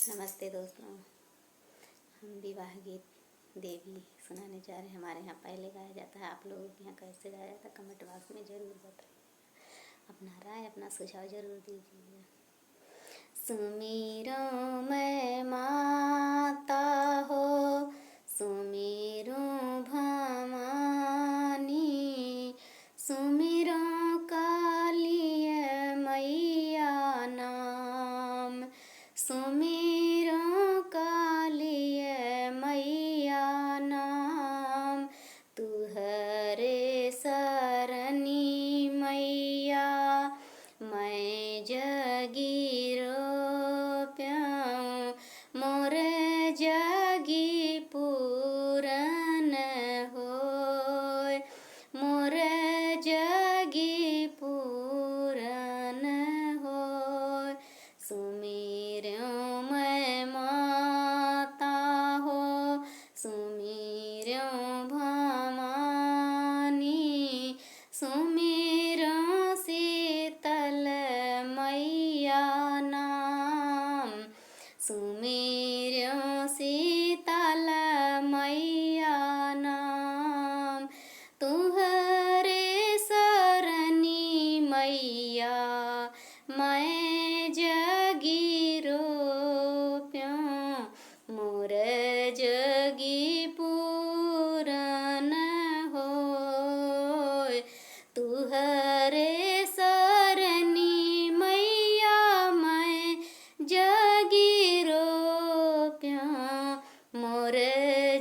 नमस्ते दोस्तों, हम विवाह गीत देवी सुनाने जा रहे हैं। हमारे यहाँ पहले गाया जाता है, आप लोगों के यहाँ कैसे गाया जाता है कमेंट बॉक्स में ज़रूर बताइए। अपना राय अपना सुझाव ज़रूर दीजिए। सुमिरो मैं माता हो, सुमिरो भवानी, सुमिरो कालिय मैया नाम, सुमिरो कालिय मैया नाम, तुहरे सरनी मैया मैं जगीरो प्याऊँ, मोर जगी पूरन होय, मोर जगी पूरन होय। सुमिर्यो मैं माता हो, सुमिर्यो भवानी, सुमिर्यो शीतल मैया नाम, सुमिर्यो शीतल मैया नाम, तुहरे सरनी मैया मैं जगीरो प्याऊँ, मोर जगी पूरन होय, तुहरे सरनी मैया मैं जगीरो प्याऊँ, मोर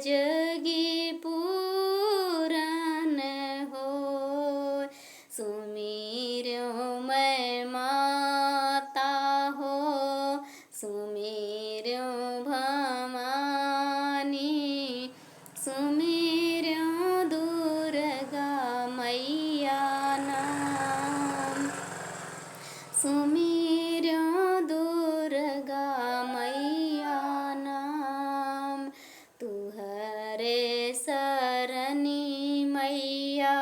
जगी पूरन होय। सुमिर्यो मैं माता हो, सुमिर्यो भवानी, सुमिर्यो दुर्गा मैया नाम, सुमिर्यो दुर्गा मैया नाम, तुहरे सरनी मैया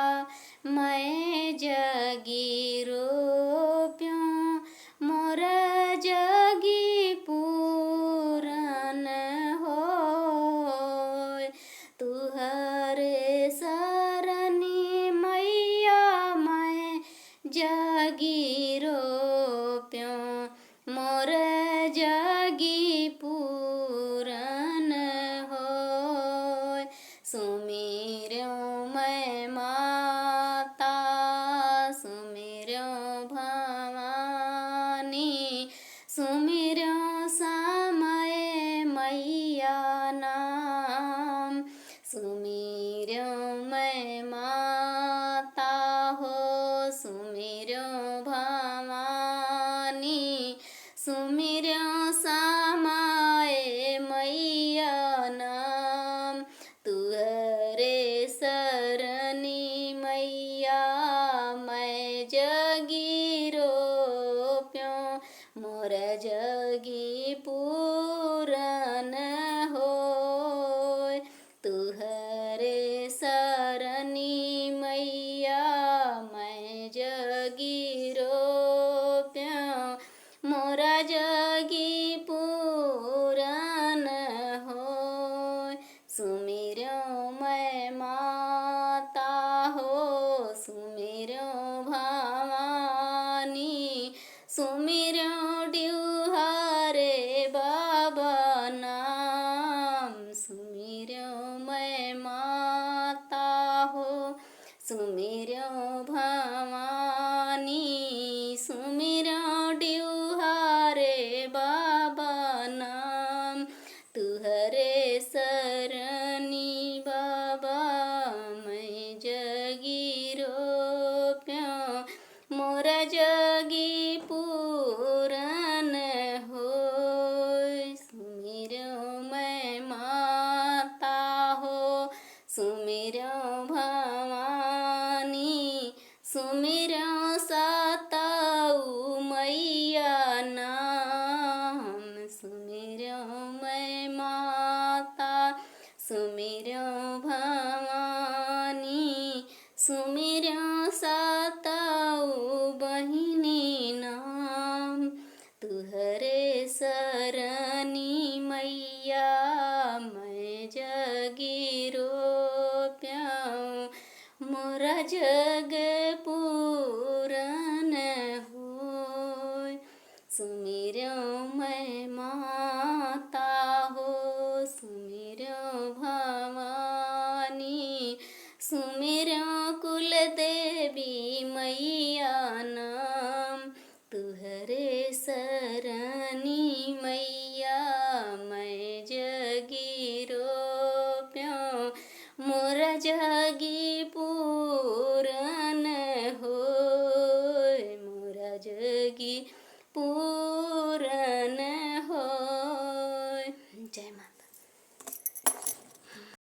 मैं जगीरो प्याऊँ, मोर जगी पूरन होय, तुहरे सरनी मैया मैं जगीरो प्याऊँ, मोर जगी पूरन होय। सुमिर्यो मैं माता, सुमिर्यो भवानी, सुमिर्यो समय मैया नाम, सुमिर्यो मैं माता हो, सुमिर्यो भवानी, सुमिर्यो समय मैया नाम, तुहरे सरनी मैया मैं जगीरो प्याऊँ, मोर जगी पूरन होय, तुहरे सरनी मैया मैं जगीरो प्याऊँ, मोरा जगी पूरन होय। सुमिर्यो मैं माता हो, सुमिर्यो भवानी, सुमिर्यो डिउहारे बाबा नाम, सुमिर्यो मैं माता हो, सुमिर्यो भवानी, सुमिर्यो डिउहारे बाबा नाम, तुहरे सरनी बाबा मैं जगीरो प्याऊँ, मोर जगी पूरन होय। सुमिर्यो मैं माता हो, सुमिर्यो भवानी, सुमिर्यो साताऊ मैया नाम, सुमिर्यो मैं माता, सुमिर्यो